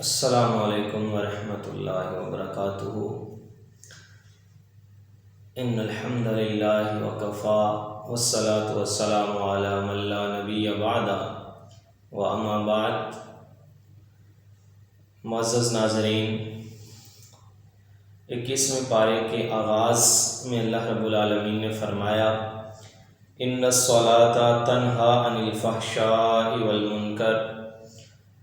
السلام علیکم ورحمۃ اللہ وبرکاتہ۔ ان الحمد للہ وکفا والصلاة والسلام علی من لا نبی بعد واما بعد۔ معزز ناظرین، 21ویں پارے کے آغاز میں اللہ رب العالمین نے فرمایا ان الصلاۃ تنہی عن الفحشاء والمنکر،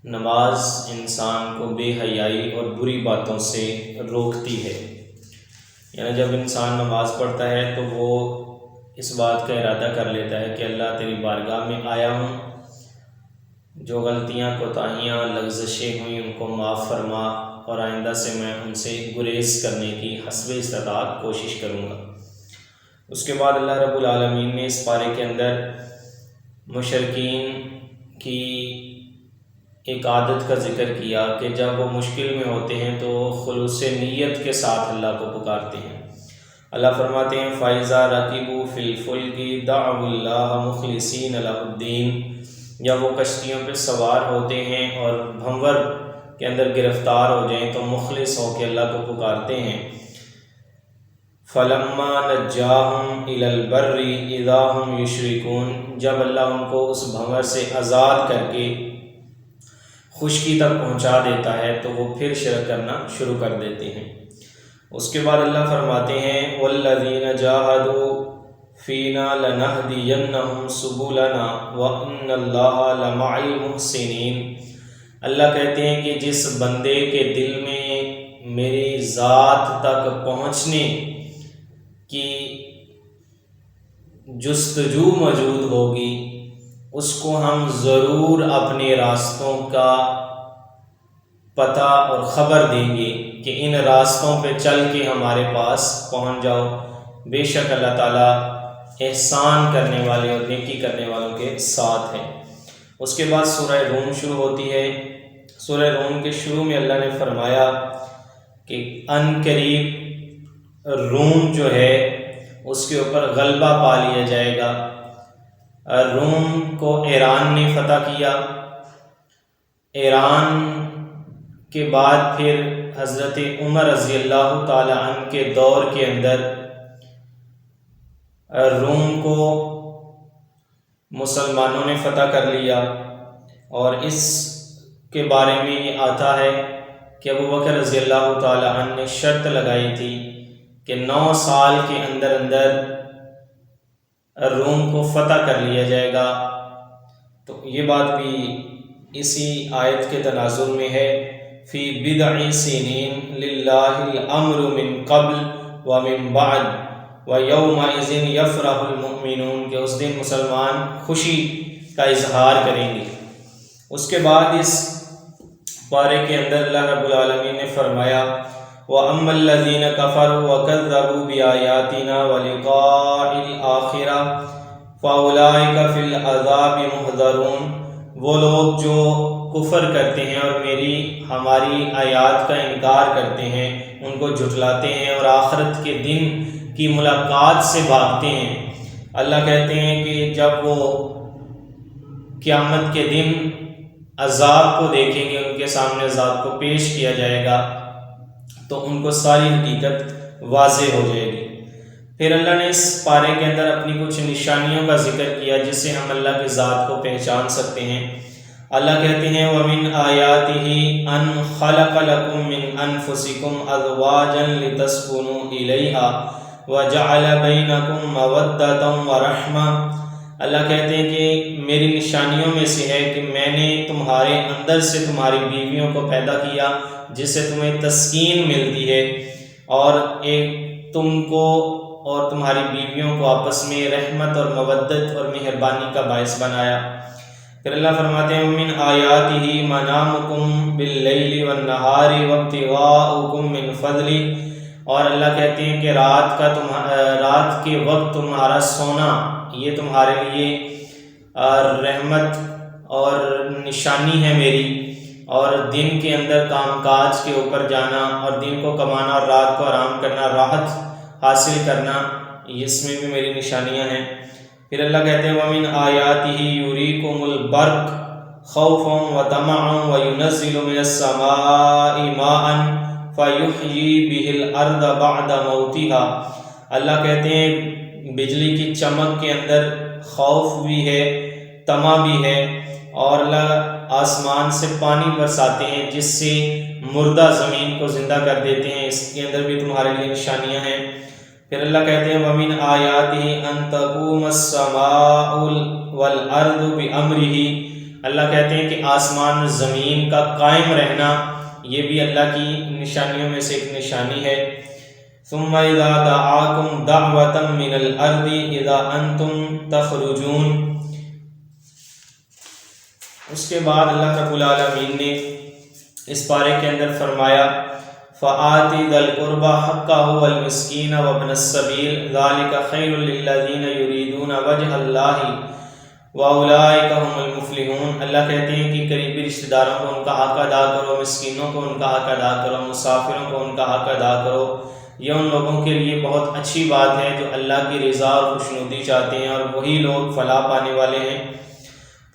نماز انسان کو بے حیائی اور بری باتوں سے روکتی ہے۔ یعنی جب انسان نماز پڑھتا ہے تو وہ اس بات کا ارادہ کر لیتا ہے کہ اللہ تیری بارگاہ میں آیا ہوں، جو غلطیاں کوتاہیاں لغزشیں ہوئیں ان کو معاف فرما، اور آئندہ سے میں ان سے گریز کرنے کی حسب استطاعت کوشش کروں گا۔ اس کے بعد اللہ رب العالمین نے اس پارے کے اندر مشرکین کی ایک عادت کا ذکر کیا کہ جب وہ مشکل میں ہوتے ہیں تو خلوص نیت کے ساتھ اللہ کو پکارتے ہیں۔ اللہ فرماتے ہیں فَإِذَا رَكِبُوا فِي الْفُلْكِ دَعَوُا اللَّهَ مُخْلِصِينَ لَهُ الدِّينَ، جب وہ کشتیوں پہ سوار ہوتے ہیں اور بھنور کے اندر گرفتار ہو جائیں تو مخلص ہو کے اللہ کو پکارتے ہیں۔ فَلَمَّا نَجَّاهُمْ إِلَى الْبَرِّ إِذَا هُمْ يُشْرِكُونَ، جب اللہ ان کو اس بھنور سے آزاد کر کے خشکی تک پہنچا دیتا ہے تو وہ پھر شرک کرنا شروع کر دیتے ہیں۔ اس کے بعد اللہ فرماتے ہیں وَالَّذِينَ جَاهَدُوا فِينَا لَنَهْدِيَنَّهُمْ سُبُلَنَا وَإِنَّ اللَّهَ لَمَعَ الْمُحْسِنِينَ، اللہ کہتے ہیں کہ جس بندے کے دل میں میری ذات تک پہنچنے کی جستجو موجود ہوگی، اس کو ہم ضرور اپنے راستوں کا پتہ اور خبر دیں گے کہ ان راستوں پہ چل کے ہمارے پاس پہنچ جاؤ۔ بے شک اللہ تعالیٰ احسان کرنے والے اور نیکی کرنے والوں کے ساتھ ہے۔ اس کے بعد سورہ روم شروع ہوتی ہے۔ سورہ روم کے شروع میں اللہ نے فرمایا کہ ان قریب روم جو ہے اس کے اوپر غلبہ پا لیا جائے گا۔ روم کو ایران نے فتح کیا۔ ایران کے بعد پھر حضرت عمر رضی اللہ تعالی عنہ کے دور کے اندر روم کو مسلمانوں نے فتح کر لیا، اور اس کے بارے میں یہ آتا ہے کہ ابو بکر رضی اللہ تعالی عنہ نے شرط لگائی تھی کہ 9 سال کے اندر اندر روم کو فتح کر لیا جائے گا۔ تو یہ بات بھی اسی آیت کے تناظر میں ہے فی بضع سنین للہ الامر من قبل ومن بعد ویومئذ یفرح المؤمنون، کہ اس دن مسلمان خوشی کا اظہار کریں گے۔ اس کے بعد اس پارے کے اندر اللہ رب العالمین نے فرمایا وَأَمَّا الَّذِينَ كَفَرُوا وَكَذَّبُوا بِآيَاتِنَا وَلِقَاءِ الْآخِرَةِ فَأُولَٰئِكَ فِي الْعَذَابِ مُحْضَرُونَ، وہ لوگ جو کفر کرتے ہیں اور ہماری آیات کا انکار کرتے ہیں، ان کو جھٹلاتے ہیں اور آخرت کے دن کی ملاقات سے بھاگتے ہیں، اللہ کہتے ہیں کہ جب وہ قیامت کے دن عذاب کو دیکھیں گے، ان کے سامنے عذاب کو پیش کیا جائے گا تو ان کو ساری حقیقت واضح ہو جائے گی۔ پھر اللہ نے اس پارے کے اندر اپنی کچھ نشانیوں کا ذکر کیا جس سے ہم اللہ کی ذات کو پہچان سکتے ہیں۔ اللہ کہتے ہیں وَمِنْ آيَاتِهِ أَنْ خَلَقَ لَكُم مِّنْ أَنفُسِكُمْ أَزْوَاجًا لِتَسْكُنُوا إِلَيْهَا وَجَعَلَ بَيْنَكُم مَّوَدَّةً وَرَحْمَةً، اللہ کہتے ہیں کہ میری نشانیوں میں سے ہے کہ میں نے تمہارے اندر سے تمہاری بیویوں کو پیدا کیا جس سے تمہیں تسکین ملتی ہے، اور ایک تم کو اور تمہاری بیویوں کو آپس میں رحمت اور مودت اور مہربانی کا باعث بنایا۔ پھر اللہ فرماتے ہیں وَمِنْ آيَاتِهِ مَنَامُكُمْ بِاللَّيْلِ وَالنَّهَارِ وَابْتِغَاؤُكُمْ مِنْ فَضْلِهِ، اور اللہ کہتے ہیں کہ رات کے وقت تمہارا سونا یہ تمہارے لیے رحمت اور نشانی ہے میری، اور دن کے اندر کام کاج کے اوپر جانا اور دن کو کمانا اور رات کو آرام کرنا، راحت حاصل کرنا، اس میں بھی میری نشانیاں ہیں۔ پھر اللہ کہتے ہیں وَمِنْ آيَاتِهِ يُرِيكُمُ الْبَرْقَ خوفا وطمعا وينزل من السماء ماء فيحيي به الارض بعد موتها۔ اللہ کہتے ہیں بجلی کی چمک کے اندر خوف بھی ہے، طمع بھی ہے، اور اللہ آسمان سے پانی برساتے ہیں جس سے مردہ زمین کو زندہ کر دیتے ہیں، اس کے اندر بھی تمہارے لیے نشانیاں ہیں۔ پھر اللہ کہتے ہیں وَمِنْ آیَاتِهِ أَن تَقُومَ السَّمَاءُ وَالْأَرْضُ بِأَمْرِهِ، اللہ کہتے ہیں کہ آسمان زمین کا قائم رہنا یہ بھی اللہ کی نشانیوں میں سے ایک نشانی ہے۔ ثُمَّ إِذَا دَعَاكُمْ دَعْوَةً مِّنَ الْأَرْضِ إِذَا أَنْتُمْ تَخْرُجُونَ۔ اس کے بعد اللہ رب العالمین نے اس پارے کے اندر فرمایا فَآتِ ذَا الْقُرْبَى حَقَّهُ وَالْمِسْكِينَ وَابْنَ السَّبِيلِ ذَلِكَ خَيْرٌ لِّلَّذِينَ يُرِيدُونَ وَجْهَ اللَّهِ وَأُولَٰئِكَ هُمُ الْمُفْلِحُونَ۔ اللہ کہتے ہیں کہ قریبی رشتہ داروں کو ان کا حق ادا کرو، مسکینوں کو ان کا حق ادا کرو، مسافروں کو ان کا حق ادا کرو، یہ ان لوگوں کے لیے بہت اچھی بات ہے جو اللہ کی رضا اور خوشنودی چاہتے ہیں، اور وہی لوگ فلاح پانے والے ہیں۔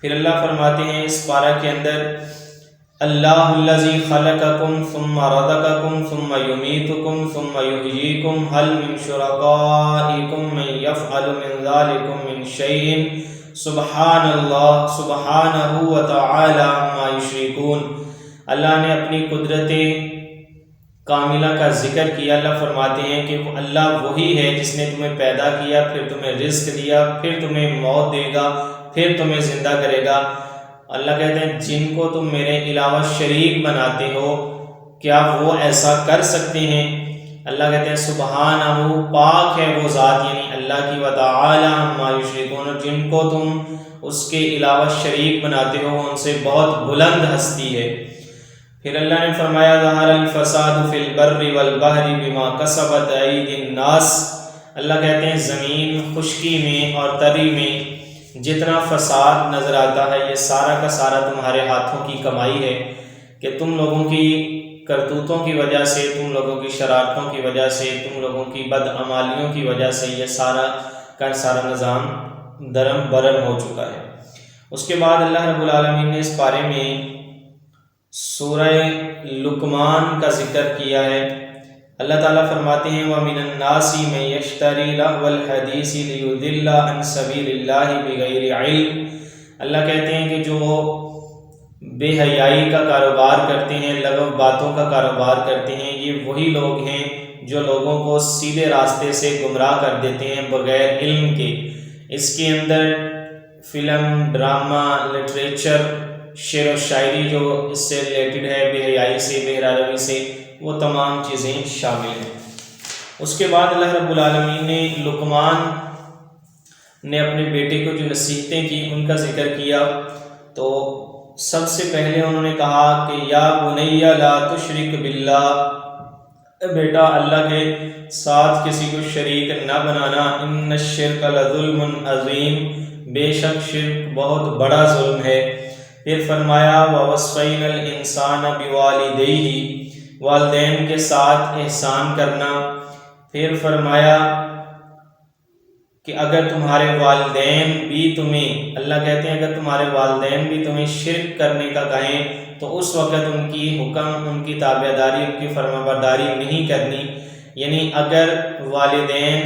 پھر اللہ فرماتے ہیں اس پارہ کے اندر اللہ الذی خلقکم ثم رزقکم ثم یمیتکم ثم یحییکم هل من شرکائکم من یفعل من ذلکم من شیء سبحان اللہ سبحانہ وتعالی عما یشرکون۔ اللہ نے اپنی قدرت کاملہ کا ذکر کیا۔ اللہ فرماتے ہیں کہ اللہ وہی ہے جس نے تمہیں پیدا کیا، پھر تمہیں رزق دیا، پھر تمہیں موت دے گا، پھر تمہیں زندہ کرے گا۔ اللہ کہتے ہیں جن کو تم میرے علاوہ شریک بناتے ہو کیا وہ ایسا کر سکتے ہیں؟ اللہ کہتے ہیں سبحانہ پاک ہے وہ ذات، یعنی اللہ کی، وتعالی عما یشرکون، جن کو تم اس کے علاوہ شریک بناتے ہو ان سے بہت بلند ہستی ہے۔ پھر اللہ نے فرمایا ظہر الفساد فی البر والبحر بما کسبت ایدی الناس۔ اللہ کہتے ہیں زمین خشکی میں اور تری میں جتنا فساد نظر آتا ہے یہ سارا کا سارا تمہارے ہاتھوں کی کمائی ہے، کہ تم لوگوں کی کرتوتوں کی وجہ سے، تم لوگوں کی شرارتوں کی وجہ سے، تم لوگوں کی بدعمالیوں کی وجہ سے یہ سارا کا سارا نظام درم برم ہو چکا ہے۔ اس کے بعد اللہ رب العالمین نے اس بارے میں سورہ لقمان کا ذکر کیا ہے۔ اللہ تعالیٰ فرماتے ہیں وَمِنَ النَّاسِ مَن يَشْتَرِي لَهْوَ الْحَدِيثِ لِيُضِلَّ عَن سَبِيلِ اللَّهِ بِغَيْرِ عِلْمٍ۔ اللہ کہتے ہیں کہ جو بے حیائی کا کاروبار کرتے ہیں، لغو باتوں کا کاروبار کرتے ہیں، یہ وہی لوگ ہیں جو لوگوں کو سیدھے راستے سے گمراہ کر دیتے ہیں بغیر علم کے۔ اس کے اندر فلم، ڈرامہ، لٹریچر، شعر و شاعری جو اس سے ریلیٹڈ ہے، بے حیائی سے، بے روی سے، وہ تمام چیزیں شامل ہیں۔ اس کے بعد اللہ رب العالمین نے لقمان نے اپنے بیٹے کو جو نصیحتیں کی ان کا ذکر کیا، تو سب سے پہلے انہوں نے کہا کہ یا بنی لا تشرک باللہ، بیٹا اللہ کے ساتھ کسی کو شریک نہ بنانا، ان الشرک لظلم عظیم، بے شک شرک بہت بڑا ظلم ہے۔ پھر فرمایا وَوَصَّيْنَا الْإِنسَانَ بِوَالِدَيْهِ، والدین کے ساتھ احسان کرنا۔ پھر فرمایا کہ اگر تمہارے والدین بھی تمہیں، اللہ کہتے ہیں اگر تمہارے والدین بھی تمہیں شرک کرنے کا کہیں تو اس وقت ان کی حکم، ان کی تابعداری، ان کی فرمانبرداری نہیں کرنی۔ یعنی اگر والدین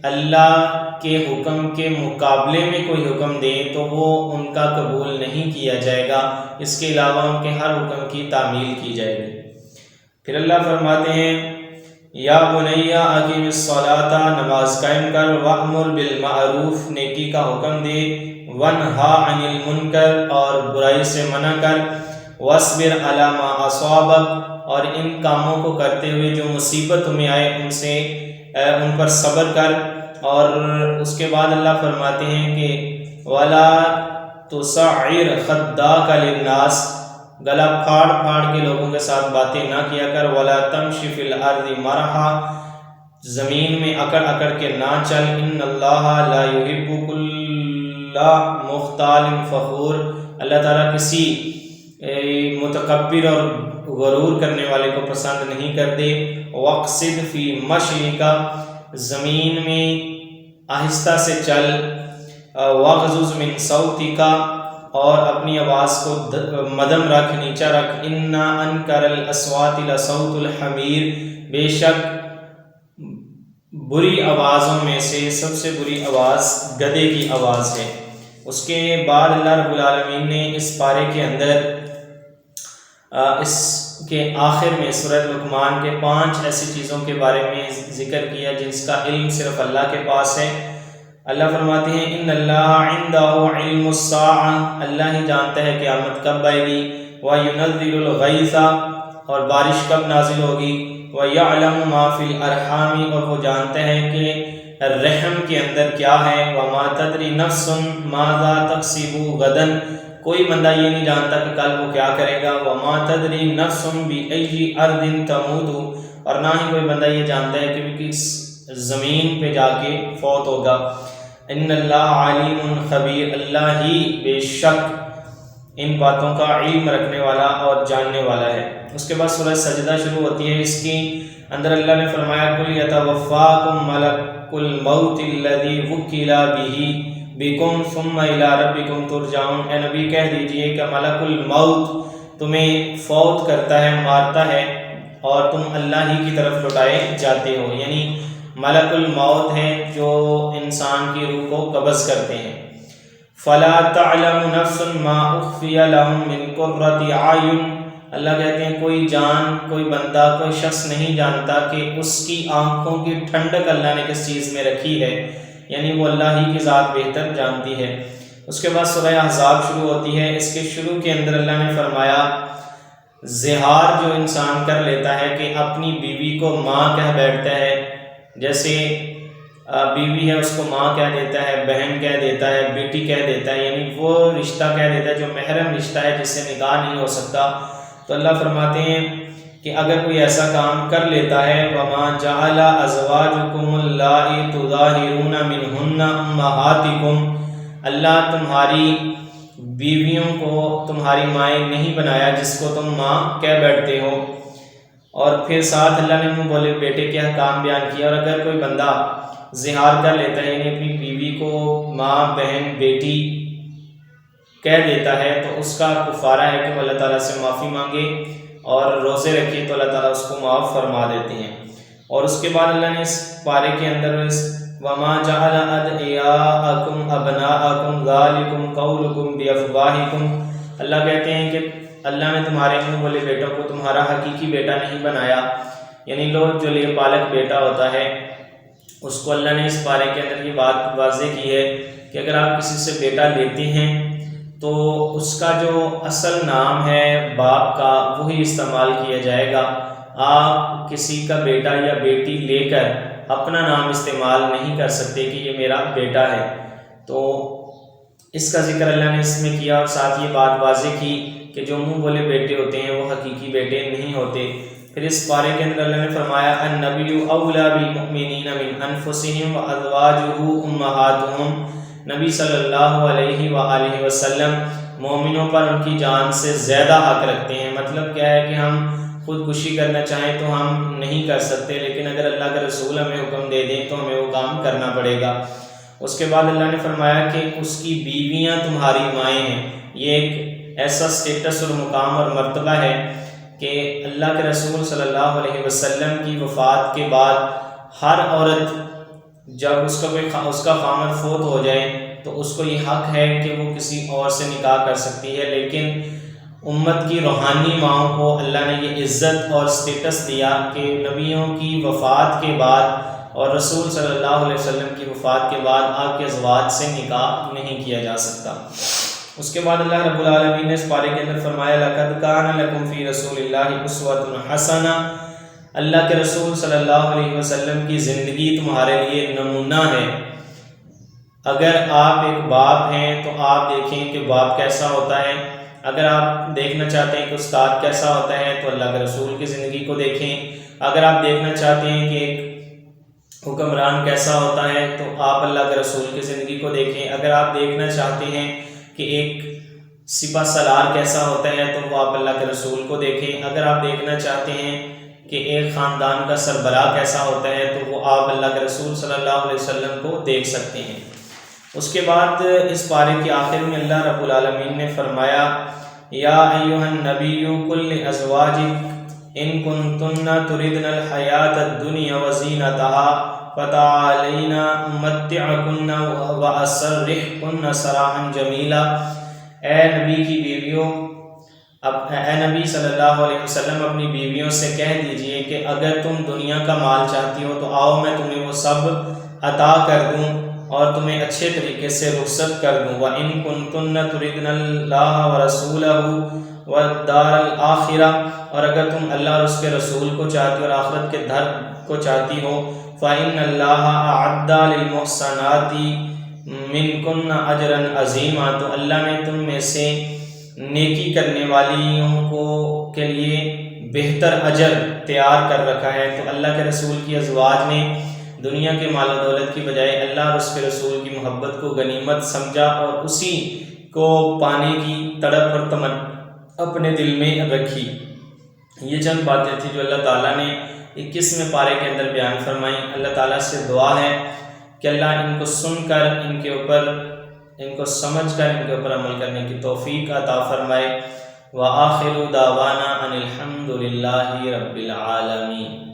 اللہ کے حکم کے مقابلے میں کوئی حکم دیں تو وہ ان کا قبول نہیں کیا جائے گا، اس کے علاوہ ان کے ہر حکم کی تعمیل کی جائے گی۔ پھر اللہ فرماتے ہیں یا بنیا اقیم الصلاۃ، نماز قائم کر، وامر بالمعروف، نیکی کا حکم دے، ونہا عن المنکر، اور برائی سے منع کر، واصبر علی ما اصابک، اور ان کاموں کو کرتے ہوئے جو مصیبت تمہیں آئے ان پر صبر کر۔ اور اس کے بعد اللہ فرماتے ہیں کہ ولا تصعر خداک للناس، گلا پھاڑ پھاڑ کے لوگوں کے ساتھ باتیں نہ کیا کر، ولا تمشی فی الارض مرحا، زمین میں اکڑ اکڑ کے نہ چل، ان اللہ لا یحب کل مختال فخور، اللہ تعالیٰ کسی متکبر اور غرور کرنے والے کو پسند نہیں کرتے۔ واقصد فی مشیک، زمین میں آہستہ سے چل، واغضض من صوتک، اور اپنی آواز کو مدم رکھ، نیچا رکھ۔ اِنَّا أَنكَرَ الْأَصْوَاتِ لَصَوْتُ الْحَمِيرِ، بے شک بری آوازوں میں سے سب سے بری آواز گدھے کی آواز ہے۔ اس کے بعد اللہ رب العالمین نے اس پارے کے اندر اس کے آخر میں سورہ لقمان کے 5 ایسی چیزوں کے بارے میں ذکر کیا جس کا علم صرف اللہ کے پاس ہے۔ اللہ فرماتے ہیں ان اللہ عنده علم الساعہ، اللہ ہی جانتا ہے قیامت کب آئے گی، وَيُنَزِّلُ الْغَيْثَ، اور بارش کب نازل ہوگی، وَيَعْلَمُ مَا فِي الْأَرْحَامِ، اور وہ جانتا ہے کہ رحم کے اندر کیا ہے، وَمَا تَدْرِي نَفْسٌ مَاذَا تَكْسِبُ غَدًا، کوئی بندہ یہ نہیں جانتا کہ کل وہ کیا کرے گا، وَمَا تَدْرِي نَفْسٌ بِأَيِّ أَرْضٍ تَمُوتُ، اور نہ ہی کوئی بندہ یہ جانتا ہے کہ وہ کس زمین پہ جا کے فوت ہوگا۔ ان اللہ علیم خبیر، اللہ ہی بے شک ان باتوں کا علم رکھنے والا اور جاننے والا ہے۔ اس کے بعد سورہ سجدہ شروع ہوتی ہے، اس کی اندر اللہ نے فرمایا قُلْ يَتَوَفَّاكُم مَلَكُ الْمَوْتِ الَّذِي وُكِّلَ بِهِ بِكُمْ ثُمَّ إِلَىٰ رَبِّكُمْ تُرْجَعُونَ، اے نبی کہہ دیجئے کہ ملک الموت تمہیں فوت کرتا ہے، مارتا ہے، اور تم اللہ ہی کی طرف لوٹائے جاتے ہو، یعنی ملک الموت ہے جو انسان کی روح کو قبض کرتے ہیں۔ فَلَا تَعْلَمُ نَفْسٌ مَا أُخْفِيَ لَهُم مِّن قُرَّةِ أَعْيُنٍ، اللہ کہتے ہیں کوئی جان، کوئی بندہ، کوئی شخص نہیں جانتا کہ اس کی آنکھوں کی ٹھنڈک اللہ نے کس چیز میں رکھی ہے، یعنی وہ اللہ ہی کی ذات بہتر جانتی ہے۔ اس کے بعد سورہ احزاب شروع ہوتی ہے، اس کے شروع کے اندر اللہ نے فرمایا زہار جو انسان کر لیتا ہے کہ اپنی بیوی کو ماں کہہ بیٹھتا ہے، جیسے بیوی ہے اس کو ماں کہہ دیتا ہے، بہن کہہ دیتا ہے، بیٹی کہہ دیتا ہے، یعنی وہ رشتہ کہہ دیتا ہے جو محرم رشتہ ہے جس سے نکاح نہیں ہو سکتا، تو اللہ فرماتے ہیں کہ اگر کوئی ایسا کام کر لیتا ہے وَمَا جَعَلَ أَزْوَاجُكُمُ اللَّائِي تُظَاهِرُونَ مِنْهُنَّ أُمَّهَاتِكُمْ، اللہ تمہاری بیویوں کو تمہاری مائیں نہیں بنایا جس کو تم ماں کہہ بیٹھتے ہو، اور پھر ساتھ اللہ نے منہ بولے بیٹے کے احکام بیان کیا۔ اور اگر کوئی بندہ زہار کر لیتا ہے یعنی اپنی بیوی کو ماں، بہن، بیٹی کہہ دیتا ہے تو اس کا کفارہ ہے کہ وہ اللہ تعالیٰ سے معافی مانگے اور روزے رکھے تو اللہ تعالیٰ اس کو معاف فرما دیتے ہیں۔ اور اس کے بعد اللہ نے اس پارے کے اندر وَمَا جَعَلَ أَدْعِيَاءَكُمْ أَبْنَاءَكُمْ ذَلِكُمْ قَوْلُكُمْ بِأَفْوَاهِكُمْ، اللہ کہتے ہیں کہ اللہ نے تمہارے منہ بولے بیٹوں کو تمہارا حقیقی بیٹا نہیں بنایا، یعنی لوگ جو لے پالک بیٹا ہوتا ہے اس کو اللہ نے اس پارے کے اندر یہ بات واضح کی ہے کہ اگر آپ کسی سے بیٹا لیتے ہیں تو اس کا جو اصل نام ہے باپ کا وہی استعمال کیا جائے گا، آپ کسی کا بیٹا یا بیٹی لے کر اپنا نام استعمال نہیں کر سکتے کہ یہ میرا بیٹا ہے۔ تو اس کا ذکر اللہ نے اس میں کیا، اور ساتھ یہ بات واضح کی کہ جو منہ بولے بیٹے ہوتے ہیں وہ حقیقی بیٹے نہیں ہوتے۔ پھر اس پارے کے اندر اللہ نے فرمایا النبی اولیٰ بالمؤمنین من انفسہم وازواجہ امہاتہم، نبی صلی اللہ علیہ وآلہ وسلم مومنوں پر ان کی جان سے زیادہ حق رکھتے ہیں۔ مطلب کیا ہے کہ ہم خودکشی کرنا چاہیں تو ہم نہیں کر سکتے، لیکن اگر اللہ کا رسول ہمیں حکم دے دیں تو ہمیں وہ کام کرنا پڑے گا۔ اس کے بعد اللہ نے فرمایا کہ اس کی بیویاں تمہاری مائیں ہیں۔ یہ ایک ایسا سٹیٹس اور مقام اور مرتبہ ہے کہ اللہ کے رسول صلی اللہ علیہ وسلم کی وفات کے بعد ہر عورت جب اس کا خامد فوت ہو جائے تو اس کو یہ حق ہے کہ وہ کسی اور سے نکاح کر سکتی ہے، لیکن امت کی روحانی ماؤں کو اللہ نے یہ عزت اور سٹیٹس دیا کہ نبیوں کی وفات کے بعد اور رسول صلی اللہ علیہ وسلم کی وفات کے بعد آپ کے ازواج سے نکاح نہیں کیا جا سکتا۔ اس کے بعد اللہ رب العالمین نے اس پارے کے اندر فرمایا لَقَدْ كَانَ لَكُمْ فِي رَسُولِ اللَّهِ أُسْوَةٌ حَسَنَةٌ، اللہ کے رسول صلی اللہ علیہ وسلم کی زندگی تمہارے لیے نمونہ ہے۔ اگر آپ ایک باپ ہیں تو آپ دیکھیں کہ باپ کیسا ہوتا ہے، اگر آپ دیکھنا چاہتے ہیں کہ استاد کیسا ہوتا ہے تو اللہ کے رسول کی زندگی کو دیکھیں، اگر آپ دیکھنا چاہتے ہیں کہ ایک حکمران کیسا ہوتا ہے تو آپ اللہ کے رسول کی زندگی کو دیکھیں، اگر آپ دیکھنا چاہتے ہیں کہ ایک سپہ سالار کیسا ہوتا ہے تو وہ آپ اللہ کے رسول کو دیکھیں، اگر آپ دیکھنا چاہتے ہیں کہ ایک خاندان کا سربراہ کیسا ہوتا ہے تو وہ آپ اللہ کے رسول صلی اللہ علیہ وسلم کو دیکھ سکتے ہیں۔ اس کے بعد اس پارے کے آخر میں اللہ رب العالمین نے فرمایا یا ایھا النبی قل لازواجک ان کنتن تردن الحیاۃ الدنیا وزینتها فتعالین امتعکن واسرحکن سراحا جمیلا۔ اے نبی کی بیویوں، اے نبی صلی اللہ علیہ وسلم اپنی بیویوں سے کہہ دیجئے کہ اگر تم دنیا کا مال چاہتی ہو تو آؤ میں تمہیں وہ سب عطا کر دوں اور تمہیں اچھے طریقے سے رخصت کر دوں۔ وَإِن كُنتُنَّ تُرِدْنَ اللَّهَ وَرَسُولَهُ وَالدَّارَ الْآخِرَةَ، اور اگر تم اللہ اور اس کے رسول کو چاہتی ہو اور آخرت کے گھر کو چاہتی ہو، فَإِنَّ اللَّهَ أَعَدَّ لِلْمُحْسَنَاتِ مِنْكُنَّ أَجْرًا عَظِيمًا، تو اللہ نے تم میں سے نیکی کرنے والیوں کے لیے بہتر اجر تیار کر رکھا ہے۔ تو اللہ کے رسول کی ازواج نے دنیا کے مال و دولت کی بجائے اللہ اور اس کے رسول کی محبت کو غنیمت سمجھا اور اسی کو پانے کی تڑپ اور تمنا اپنے دل میں رکھی۔ یہ چند باتیں تھیں جو اللہ تعالیٰ نے 21ویں پارے کے اندر بیان فرمائی۔ اللہ تعالیٰ سے دعا ہے کہ اللہ ان کو سن کر ان کو سمجھ کر ان کے اوپر عمل کرنے کی توفیق عطا فرمائے۔ وآخر دعوانا ان الحمد للہ رب العالمین۔